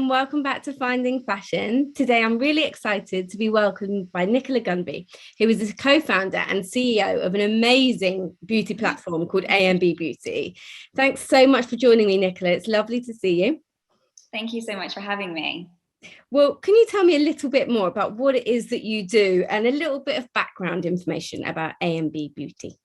and welcome back to Finding Fashion. Today, I'm really excited to be welcomed by Nicola Gunby, who is the co-founder and CEO of an amazing beauty platform called AMB Beauty. Thanks so much for joining me, Nicola. It's lovely to see you. Thank you so much for having me. Well, can you tell me a little bit more about what it is that you do and a little bit of background information about AMB Beauty?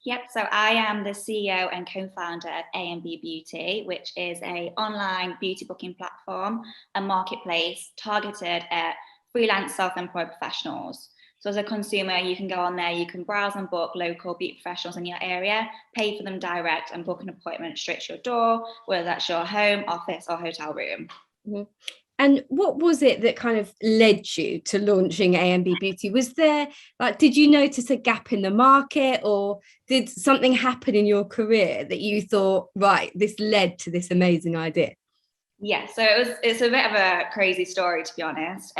Yep, so I am the CEO and co-founder of AMB Beauty, which is an online beauty booking platform and marketplace targeted at freelance self-employed professionals. So as a consumer, you can go on there, you can browse and book local beauty professionals in your area, pay for them direct and book an appointment straight to your door, whether that's your home, office or hotel room. Mm-hmm. And what was it that kind of led you to launching AMB Beauty? Was there, did you notice a gap in the market, or did something happen in your career that you thought, right, this led to this amazing idea? Yeah, so it's a bit of a crazy story, to be honest.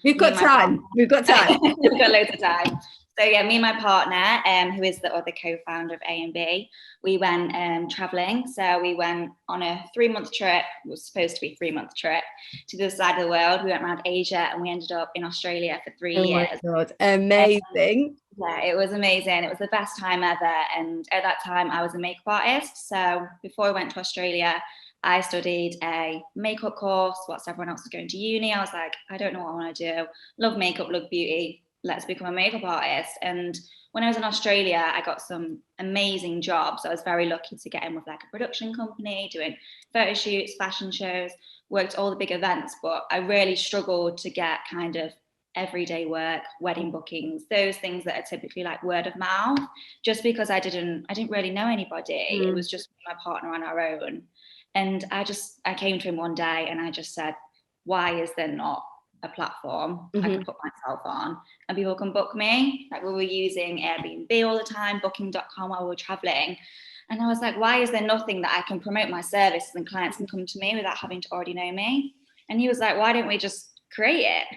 We've got time. We've got loads of time. So yeah, me and my partner, who is the other co-founder of AMB, we went traveling. So we went on a 3-month trip. It was supposed to be a 3-month trip to the other side of the world. We went around Asia and we ended up in Australia for 3 years. Oh my God, amazing. Yeah, it was amazing. It was the best time ever. And at that time, I was a makeup artist. So before I went to Australia, I studied a makeup course whilst everyone else was going to uni. I was like, I don't know what I want to do. Love makeup, love beauty. Let's become a makeup artist. And when I was in Australia, I got some amazing jobs. I was very lucky to get in with like a production company, doing photo shoots, fashion shows, worked all the big events, but I really struggled to get kind of everyday work, wedding bookings, those things that are typically like word of mouth, just because I didn't really know anybody. It was just my partner on our own. And I came to him one day and I just said, why is there not a platform I can put myself on and people can book me? Like, we were using Airbnb all the time, booking.com while we were traveling. And I was like, why is there nothing that I can promote my service and clients can come to me without having to already know me? And he was like, why don't we just create it?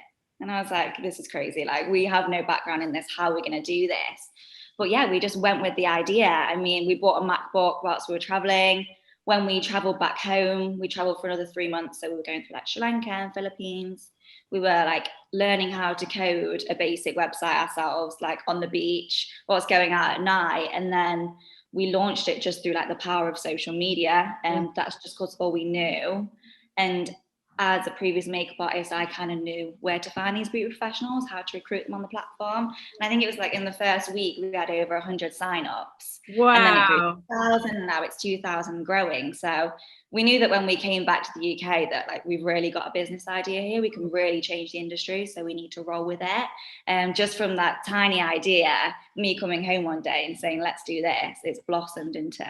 And I was like, this is crazy. Like, we have no background in this. How are we going to do this? But yeah, we just went with the idea. I mean, we bought a MacBook whilst we were traveling. When we traveled back home, we traveled for another 3 months. So we were going through like Sri Lanka and Philippines. We were like learning how to code a basic website ourselves, like on the beach, what's going on at night. And then we launched it just through like the power of social media. And that's just because all we knew. And as a previous makeup artist, I kind of knew where to find these beauty professionals, how to recruit them on the platform. And I think it was like in the first week, we had over 100 signups. Wow. And then it grew to 1,000, and now it's 2,000 growing. So we knew that when we came back to the UK that like we've really got a business idea here. We can really change the industry. So we need to roll with it. And just from that tiny idea, me coming home one day and saying, let's do this, it's blossomed into,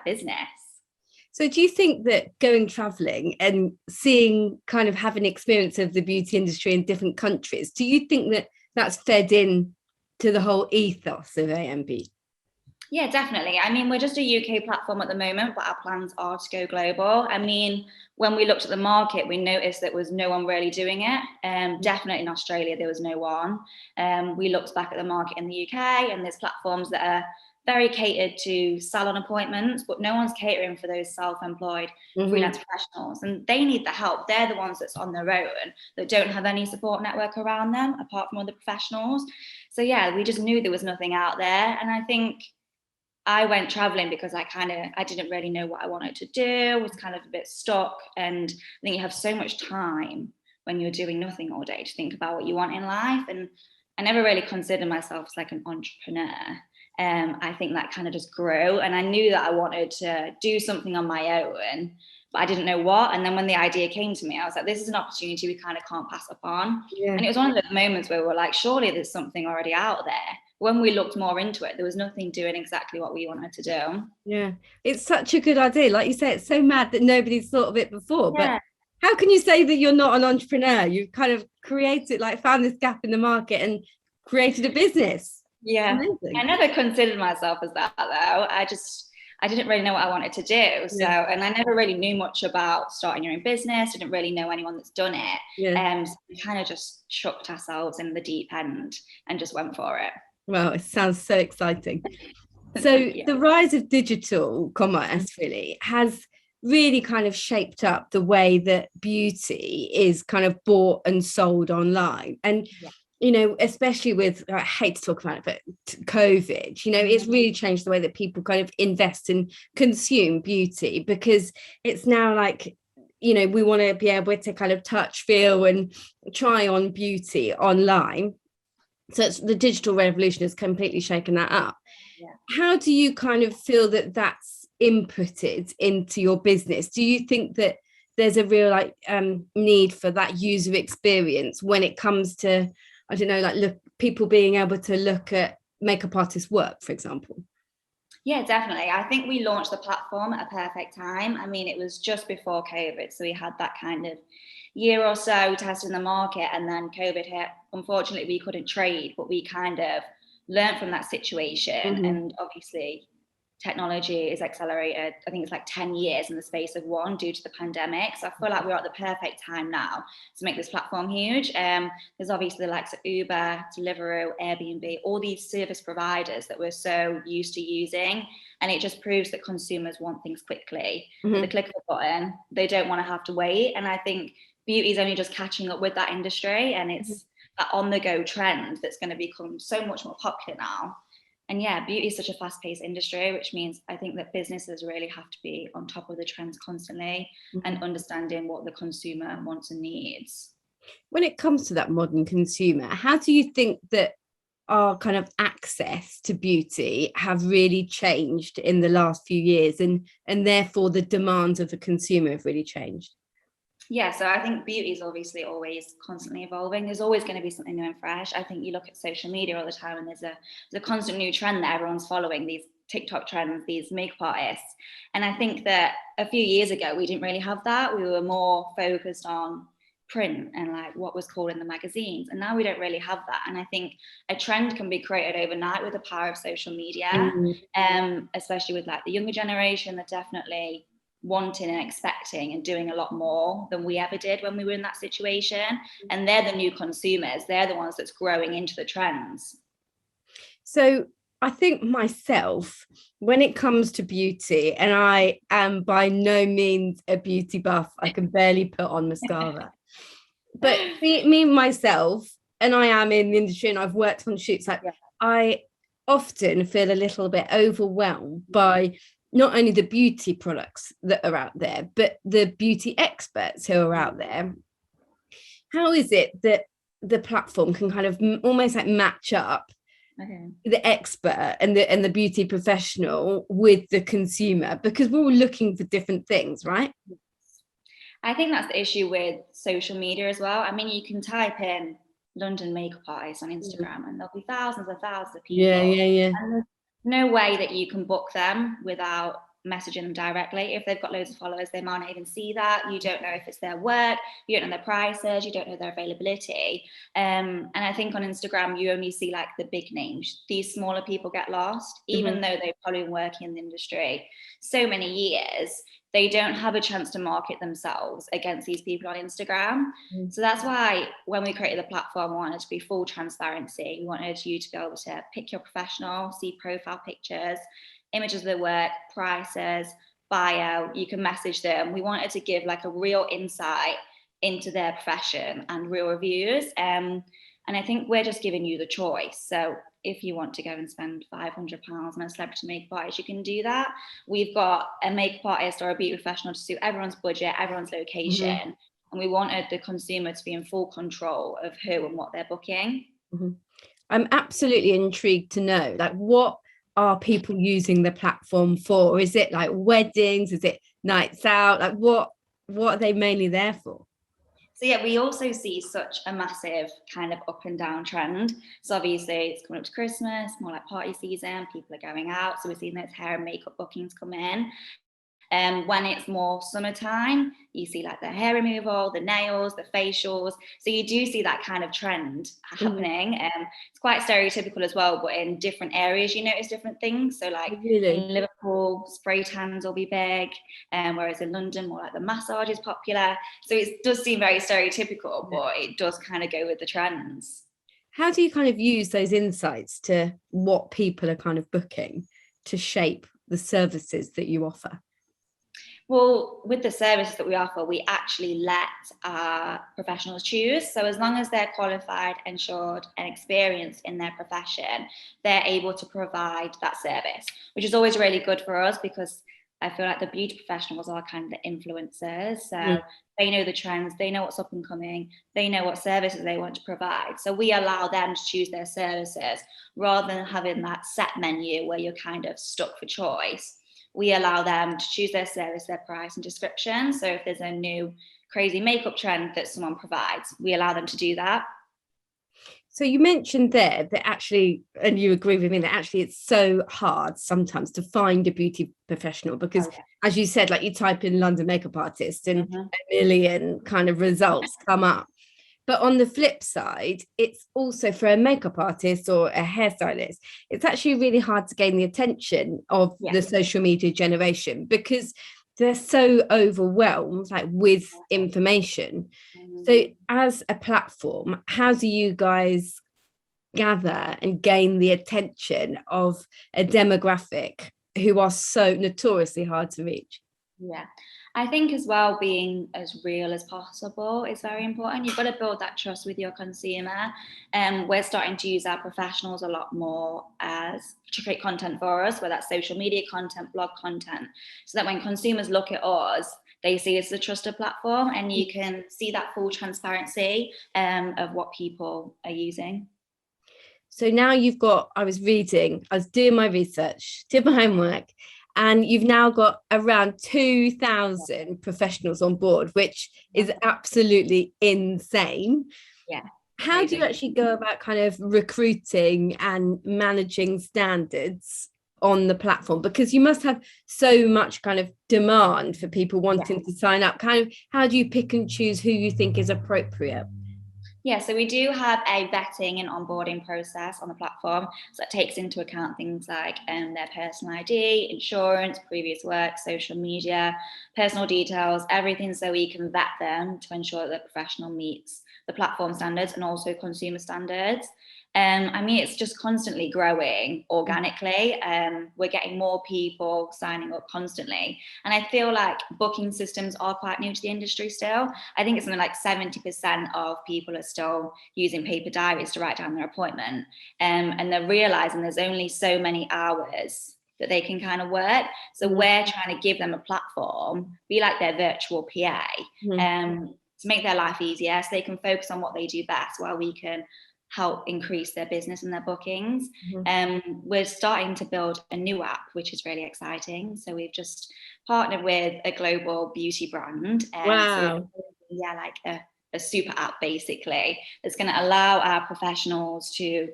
business. So do you think that going traveling and seeing kind of having experience of the beauty industry in different countries, do you think that that's fed in to the whole ethos of AMB? Yeah, definitely. I mean, we're just a UK platform at the moment, but our plans are to go global. I mean, when we looked at the market, we noticed that there was no one really doing it. Definitely in Australia, there was no one. We looked back at the market in the UK, and there's platforms that are very catered to salon appointments, but no one's catering for those self-employed freelance professionals, and they need the help. They're the ones that's on their own, that don't have any support network around them apart from other professionals. So yeah, we just knew there was nothing out there. And I think I went traveling because I didn't really know what I wanted to do, was kind of a bit stuck. And I think you have so much time when you're doing nothing all day to think about what you want in life. And I never really considered myself as like an entrepreneur. I think that kind of just grew, and I knew that I wanted to do something on my own, but I didn't know what. And then when the idea came to me, I was like, this is an opportunity we kind of can't pass up on. Yeah. And it was one of those moments where we were like, surely there's something already out there. When we looked more into it, there was nothing doing exactly what we wanted to do. Yeah, it's such a good idea. Like you say, it's so mad that nobody's thought of it before. Yeah. But how can you say that you're not an entrepreneur? You've kind of created, like found this gap in the market and created a business. Yeah, amazing. I never considered myself as that though. I didn't really know what I wanted to do. So, and I never really knew much about starting your own business. Didn't really know anyone that's done it. So we kind of just chucked ourselves in the deep end and just went for it. Well, it sounds so exciting. So the rise of digital commerce really has really kind of shaped up the way that beauty is kind of bought and sold online. And you know, especially with, I hate to talk about it, but COVID, you know, it's really changed the way that people kind of invest and consume beauty, because it's now like, you know, we want to be able to kind of touch, feel and try on beauty online. So it's, the digital revolution has completely shaken that up. How do you kind of feel that that's inputted into your business? Do you think that there's a real like need for that user experience when it comes to, I don't know, like people being able to look at makeup artists' work, for example? Yeah, definitely. I think we launched the platform at a perfect time. I mean, it was just before COVID, so we had that kind of year or so testing the market, and then COVID hit. Unfortunately, we couldn't trade, but we kind of learned from that situation. And obviously, technology is accelerated. I think it's like 10 years in the space of one due to the pandemic. So I feel like we're at the perfect time now to make this platform huge. There's obviously the likes of Uber, Deliveroo, Airbnb, all these service providers that we're so used to using. And it just proves that consumers want things quickly. With the click of a button, they don't want to have to wait. And I think beauty is only just catching up with that industry. And it's that on-the-go trend that's going to become so much more popular now. And yeah, beauty is such a fast-paced industry, which means I think that businesses really have to be on top of the trends constantly and understanding what the consumer wants and needs. When it comes to that modern consumer, how do you think that our kind of access to beauty have really changed in the last few years, and therefore the demands of the consumer have really changed? Yeah, so I think beauty is obviously always constantly evolving. There's always going to be something new and fresh. I think you look at social media all the time and there's a constant new trend that everyone's following, these TikTok trends, these makeup artists. And I think that a few years ago, we didn't really have that. We were more focused on print and like what was called in the magazines. And now we don't really have that. And I think a trend can be created overnight with the power of social media, especially with like the younger generation that definitely wanting and expecting and doing a lot more than we ever did when we were in that situation. And they're the new consumers. They're the ones that's growing into the trends. So I think myself, when it comes to beauty, and I am by no means a beauty buff, I can barely put on mascara. But me myself, and I am in the industry and I've worked on shoots, like I often feel a little bit overwhelmed by not only the beauty products that are out there, but the beauty experts who are out there. How is it that the platform can kind of almost like match up the expert and the beauty professional with the consumer? Because we're all looking for different things, right? I think that's the issue with social media as well. I mean, you can type in London makeup artist on Instagram and there'll be thousands and thousands of people. Yeah. And there's no way that you can book them without messaging them directly. If they've got loads of followers, they might not even see that. You don't know if it's their work, you don't know their prices, you don't know their availability. And I think on Instagram, you only see like the big names. These smaller people get lost, even though they've probably been working in the industry so many years. They don't have a chance to market themselves against these people on Instagram. So that's why when we created the platform, we wanted to be full transparency. We wanted you to be able to pick your professional, see profile pictures, images of their work, prices, bio. You can message them. We wanted to give like a real insight into their profession and real reviews. And I think we're just giving you the choice. So if you want to go and spend £500 on a celebrity makeup artist, you can do that. We've got a makeup artist or a beauty professional to suit everyone's budget, everyone's location. And we wanted the consumer to be in full control of who and what they're booking. I'm absolutely intrigued to know, like, what are people using the platform for? Is it like weddings? Is it nights out? Like what are they mainly there for? So yeah, we also see such a massive kind of up and down trend. So obviously it's coming up to Christmas, more like party season, people are going out. So we're seeing those hair and makeup bookings come in. When it's more summertime, you see like the hair removal, the nails, the facials. So you do see that kind of trend happening. It's quite stereotypical as well, but in different areas, you notice different things. So like in Liverpool, spray tans will be big, whereas in London, more like the massage is popular. So it does seem very stereotypical, but it does kind of go with the trends. How do you kind of use those insights to what people are kind of booking to shape the services that you offer? Well, with the services that we offer, we actually let our professionals choose. So as long as they're qualified, insured, and experienced in their profession, they're able to provide that service, which is always really good for us because I feel like the beauty professionals are kind of the influencers. So they know the trends, they know what's up and coming, they know what services they want to provide. So we allow them to choose their services rather than having that set menu where you're kind of stuck for choice. We allow them to choose their service, their price and description. So if there's a new crazy makeup trend that someone provides, we allow them to do that. So you mentioned there that actually, and you agree with me, that actually it's so hard sometimes to find a beauty professional because, as you said, like you type in London makeup artist and a million kind of results come up. But on the flip side, it's also for a makeup artist or a hairstylist, it's actually really hard to gain the attention of the social media generation because they're so overwhelmed like with information. So as a platform, how do you guys gather and gain the attention of a demographic who are so notoriously hard to reach? Yeah, I think as well, being as real as possible is very important. You've got to build that trust with your consumer. And we're starting to use our professionals a lot more as to create content for us, whether that's social media content, blog content, so that when consumers look at us, they see it's a trusted platform and you can see that full transparency of what people are using. So now you've got, I was doing my research, did my homework, and you've now got around 2,000 professionals on board, which is absolutely insane. Yeah. How do you actually go about kind of recruiting and managing standards on the platform? Because you must have so much kind of demand for people wanting to sign up. Kind of, how do you pick and choose who you think is appropriate? Yeah, so we do have a vetting and onboarding process on the platform. So that takes into account things like their personal ID, insurance, previous work, social media, personal details, everything, so we can vet them to ensure that the professional meets the platform standards and also consumer standards. I mean, it's just constantly growing organically. We're getting more people signing up constantly. And I feel like booking systems are quite new to the industry still. I think it's something like 70% of people are still using paper diaries to write down their appointment. And they're realizing there's only so many hours that they can kind of work. So we're trying to give them a platform, be like their virtual PA, to make their life easier so they can focus on what they do best while we can help increase their business and their bookings. We're starting to build a new app, which is really exciting. So we've just partnered with a global beauty brand. Wow. So, like a super app basically that's going to allow our professionals to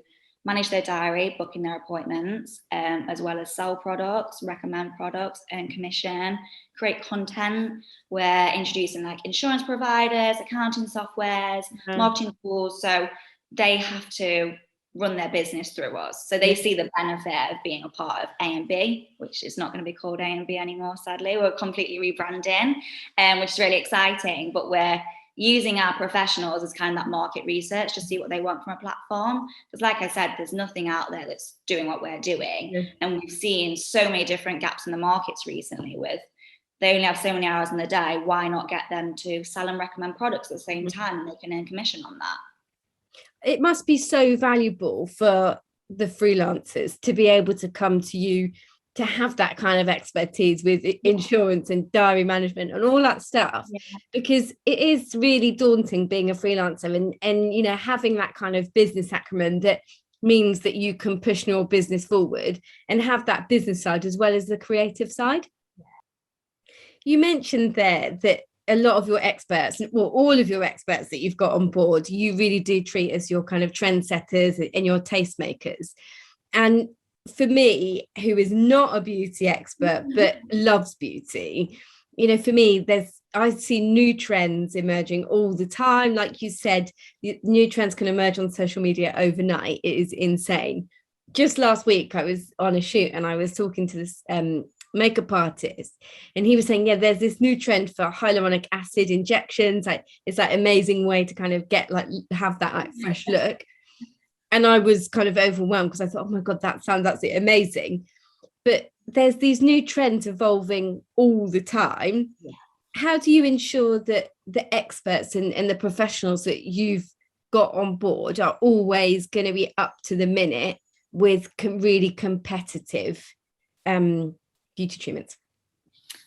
manage their diary, booking their appointments, as well as sell products, recommend products, and commission, create content. We're introducing like insurance providers, accounting softwares, marketing tools. So they have to run their business through us. So they see the benefit of being a part of A&B, which is not going to be called A&B anymore, sadly. We're completely rebranding, which is really exciting. But we're using our professionals as kind of that market research to see what they want from a platform. Because like I said, there's nothing out there that's doing what we're doing. And we've seen so many different gaps in the markets recently with they only have so many hours in the day. Why not get them to sell and recommend products at the same time and they can earn commission on that? It must be so valuable for the freelancers to be able to come to you to have that kind of expertise with insurance and diary management and all that stuff, because it is really daunting being a freelancer and you know, having that kind of business acumen that means that you can push your business forward and have that business side as well as the creative side. You mentioned there that a lot of your experts, well, all of your experts that you've got on board, you really do treat as your kind of trendsetters and your tastemakers. And for me, who is not a beauty expert but loves beauty, you know, for me, I see new trends emerging all the time. Like you said, new trends can emerge on social media overnight. It is insane. Just last week, I was on a shoot and I was talking to this makeup artist, and he was saying, yeah, there's this new trend for hyaluronic acid injections. Like it's that amazing way to kind of get like have that like fresh look. And I was kind of overwhelmed because I thought, oh my God, that sounds absolutely amazing. But there's these new trends evolving all the time. Yeah. How do you ensure that the experts and the professionals that you've got on board are always going to be up to the minute with really competitive beauty treatments?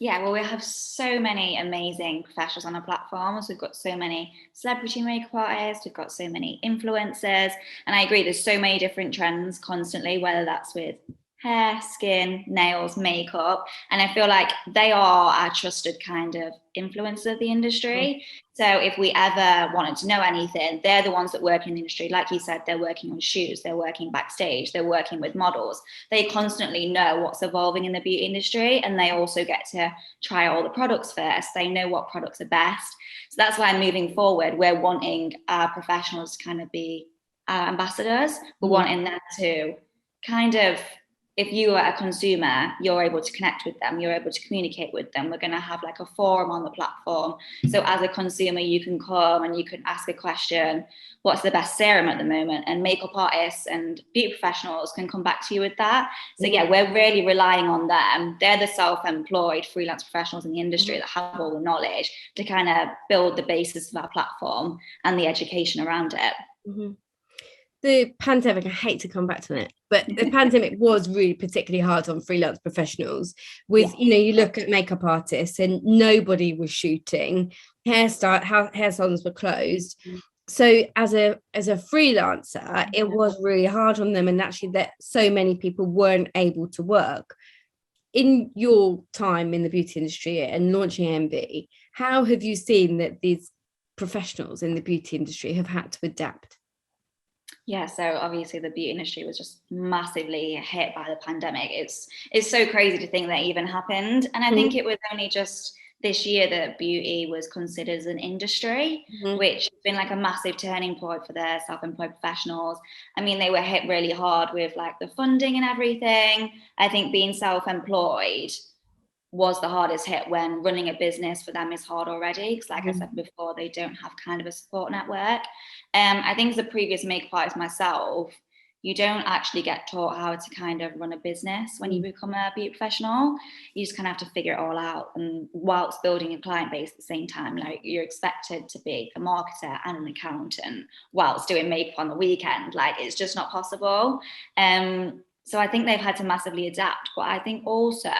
Yeah, well, we have so many amazing professionals on our platforms. We've got so many celebrity makeup artists, we've got so many influencers, and I agree, there's so many different trends constantly, whether that's with hair, skin, nails, makeup, and I feel like they are our trusted kind of influencers of the industry. So if we ever wanted to know anything, they're the ones that work in the industry. Like you said, they're working on shoots, they're working backstage, they're working with models. They constantly know what's evolving in the beauty industry, and they also get to try all the products first. They know what products are best. So that's why moving forward, we're wanting our professionals to kind of be our ambassadors. We're wanting them to kind of, if you are a consumer, you're able to connect with them, you're able to communicate with them. We're going to have like a forum on the platform. So as a consumer, you can come and you can ask a question, what's the best serum at the moment? And makeup artists and beauty professionals can come back to you with that. So yeah, we're really relying on them. They're the self-employed freelance professionals in the industry that have all the knowledge to kind of build the basis of our platform and the education around it. The pandemic, I hate to come back to it, but the pandemic was really particularly hard on freelance professionals with, you look at makeup artists and nobody was shooting, hair salons were closed. So as a freelancer, it was really hard on them, and actually that so many people weren't able to work. In your time in the beauty industry and launching AMB, how have you seen that these professionals in the beauty industry have had to adapt? Yeah, so obviously the beauty industry was just massively hit by the pandemic. It's so crazy to think that even happened. And I think it was only just this year that beauty was considered as an industry, which has been like a massive turning point for their self-employed professionals. I mean, they were hit really hard with like the funding and everything. I think being self-employed was the hardest hit, when running a business for them is hard already, because like I said before, they don't have kind of a support network. I think as a previous makeup artist myself, you don't actually get taught how to kind of run a business when you become a beauty professional. You just kind of have to figure it all out, and whilst building a client base at the same time, like you're expected to be a marketer and an accountant whilst doing makeup on the weekend. Like it's just not possible. So I think they've had to massively adapt, but I think also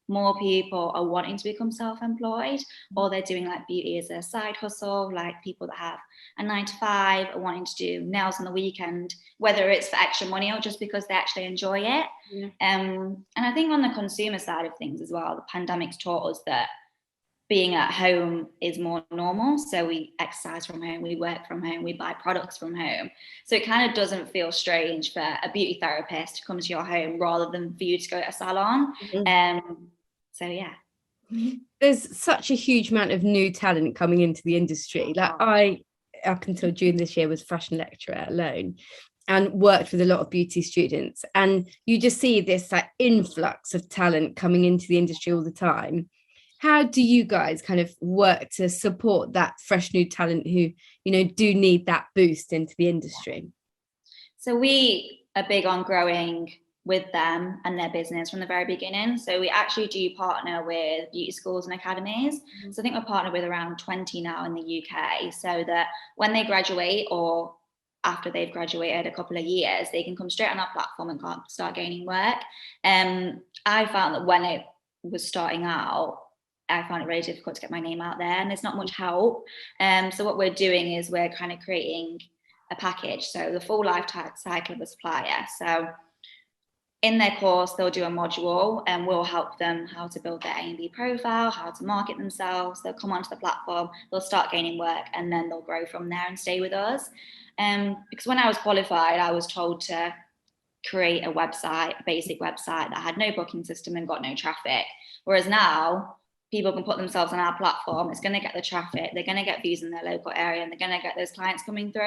more people are wanting to become self-employed, or they're doing like beauty as a side hustle, like people that have a 9-to-5 are wanting to do nails on the weekend, whether it's for extra money or just because they actually enjoy it. And I think on the consumer side of things as well, the pandemic's taught us that being at home is more normal. So we exercise from home, we work from home, we buy products from home. So it kind of doesn't feel strange for a beauty therapist to come to your home rather than for you to go to a salon. So yeah. There's such a huge amount of new talent coming into the industry. Like I, up until June this year, was fashion lecturer alone and worked with a lot of beauty students. And you just see this like influx of talent coming into the industry all the time. How do you guys kind of work to support that fresh new talent who, do need that boost into the industry? So we are big on growing with them and their business from the very beginning. So we actually do partner with beauty schools and academies. So I think we're partnered with around 20 now in the UK, so that when they graduate or after they've graduated a couple of years, they can come straight on our platform and start gaining work. I found that when it was starting out, I found it really difficult to get my name out there, and there's not much help. So what we're doing is we're kind of creating a package, so the full life cycle of a supplier. So in their course, they'll do a module and we'll help them how to build their AMB profile, how to market themselves. They'll come onto the platform, they'll start gaining work, and then they'll grow from there and stay with us. Because when I was qualified, I was told to create a website, a basic website that had no booking system and got no traffic. Whereas now, people can put themselves on our platform, it's going to get the traffic, they're going to get views in their local area, and they're going to get those clients coming through.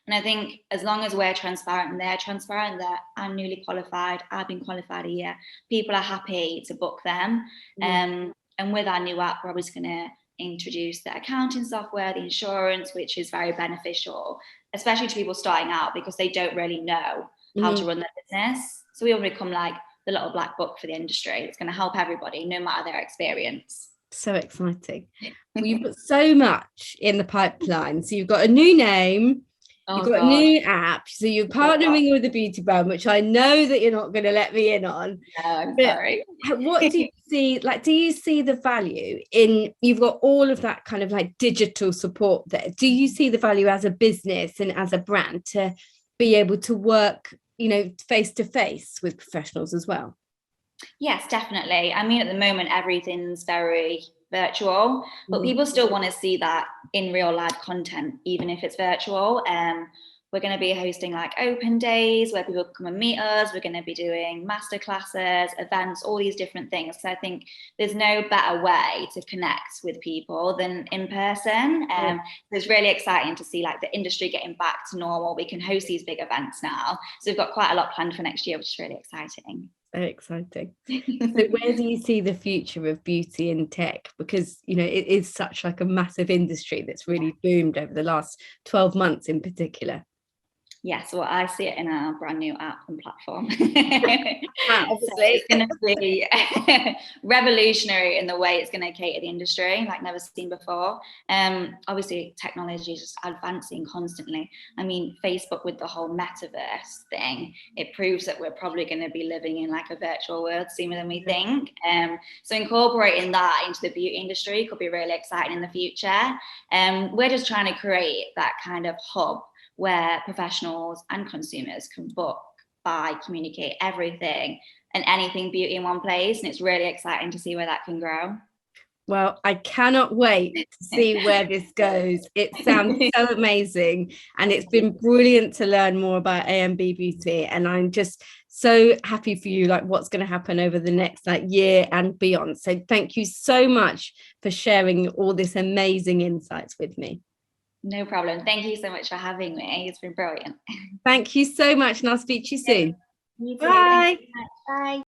And I think as long as we're transparent and they're transparent, that I'm newly qualified, I've been qualified a year, people are happy to book them. And with our new app, we're always going to introduce the accounting software, the insurance, which is very beneficial, especially to people starting out, because they don't really know how to run their business. So we will become like the little black book for the industry. It's going to help everybody, no matter their experience. So exciting. Well, you've got so much in the pipeline. So you've got a new name, you've got a new app. So you're partnering with a beauty brand, which I know that you're not going to let me in on. No, I'm sorry. What do you see? Like, do you see the value in, you've got all of that kind of like digital support there. Do you see the value as a business and as a brand to be able to work, you know, face to face with professionals as well? Yes, definitely. I mean, at the moment, everything's very virtual, but people still want to see that in real life content, even if it's virtual. We're going to be hosting like open days where people come and meet us. We're going to be doing master classes, events, all these different things. So I think there's no better way to connect with people than in person. So it's really exciting to see like the industry getting back to normal. We can host these big events now. So we've got quite a lot planned for next year, which is really exciting. Very exciting. So where do you see the future of beauty and tech? Because, you know, it is such like a massive industry that's really boomed over the last 12 months in particular. Yes, well, I see it in our brand new app and platform. Obviously, it's going to be revolutionary in the way it's going to cater the industry, like never seen before. Obviously, technology is just advancing constantly. I mean, Facebook with the whole metaverse thing, it proves that we're probably going to be living in like a virtual world sooner than we think. So incorporating that into the beauty industry could be really exciting in the future. We're just trying to create that kind of hub where professionals and consumers can book, buy, communicate everything and anything beauty in one place. And it's really exciting to see where that can grow. Well, I cannot wait to see where this goes. It sounds so amazing. And it's been brilliant to learn more about AMB Beauty. And I'm just so happy for you, like what's going to happen over the next like year and beyond. So thank you so much for sharing all this amazing insights with me. No problem. Thank you so much for having me. It's been brilliant. Thank you so much. And I'll speak to you soon. You too. Bye. Bye.